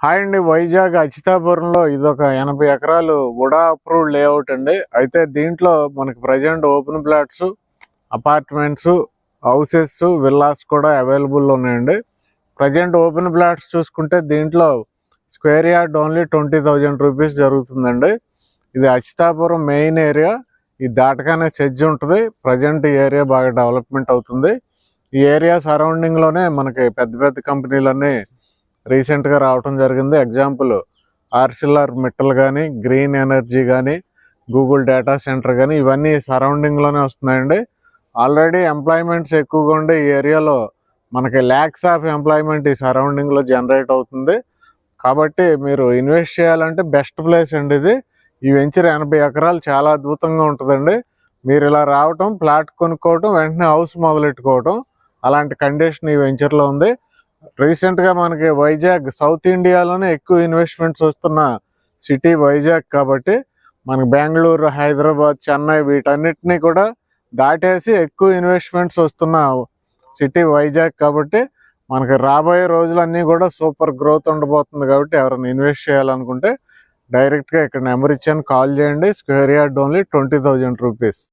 Hi అండి. వైజాగ్ అచ్యుతాపురంలో ఇదొక 80 ఎకరాలు వుడా అప్రూవ్డ్ లేఅవుట్ అండి. అయితే దీంట్లో మనకి present open plots, apartments, houses, villas కూడా అవైలబుల్ ఉన్నాయండి. ప్రజెంట్ ఓపెన్ ప్లాట్స్ చూసుకుంటే దీంట్లో స్క్వేర్ యార్డ్ ఓన్లీ 20,000 రూపీస్ జరుగుతుందండి. ఇది అచ్యుతాపురం మెయిన్ ఏరియా. ఈ దాటగానే చర్చ్ ఉంటుంది. ప్రజెంట్ ఈ ఏరియా బాగా డెవలప్మెంట్ అవుతుంది. ఈ ఏరియా సరౌండింగ్లోనే మనకి పెద్ద పెద్ద కంపెనీలన్నీ రీసెంట్గా రావటం జరిగింది. ఎగ్జాంపుల్ ఆర్సిలర్ మిట్టల్ కానీ, గ్రీన్ ఎనర్జీ కానీ, గూగుల్ డేటా సెంటర్ కానీ ఇవన్నీ సరౌండింగ్లోనే వస్తున్నాయండి. ఆల్రెడీ ఎంప్లాయ్మెంట్స్ ఎక్కువగా ఉండే ఈ ఏరియాలో మనకి ల్యాక్స్ ఆఫ్ ఎంప్లాయ్మెంట్ ఈ సరౌండింగ్లో జనరేట్ అవుతుంది. కాబట్టి మీరు ఇన్వెస్ట్ చేయాలంటే బెస్ట్ ప్లేస్ అండి ఇది. ఈ వెంచర్ 80 ఎకరాలు చాలా అద్భుతంగా ఉంటుందండి. మీరు ఇలా రావటం, ప్లాట్ కొనుక్కోవటం, వెంటనే హౌస్ మొదలెట్టుకోవటం అలాంటి కండిషన్ ఈ వెంచర్లో ఉంది. రీసెంట్గా మనకి వైజాగ్ సౌత్ ఇండియాలోనే ఎక్కువ ఇన్వెస్ట్మెంట్స్ వస్తున్న సిటీ వైజాగ్. కాబట్టి మనకి బెంగళూరు, హైదరాబాద్, చెన్నై వీటన్నిటినీ కూడా దాటేసి ఎక్కువ ఇన్వెస్ట్మెంట్స్ వస్తున్న సిటీ వైజాగ్. కాబట్టి మనకి రాబోయే రోజులన్నీ కూడా సూపర్ గ్రోత్ ఉండబోతుంది. కాబట్టి ఎవరైనా ఇన్వెస్ట్ చేయాలనుకుంటే డైరెక్ట్గా ఇక్కడ నెంబర్ ఇచ్చాను, కాల్ చేయండి. Square yard only 20,000 rupees.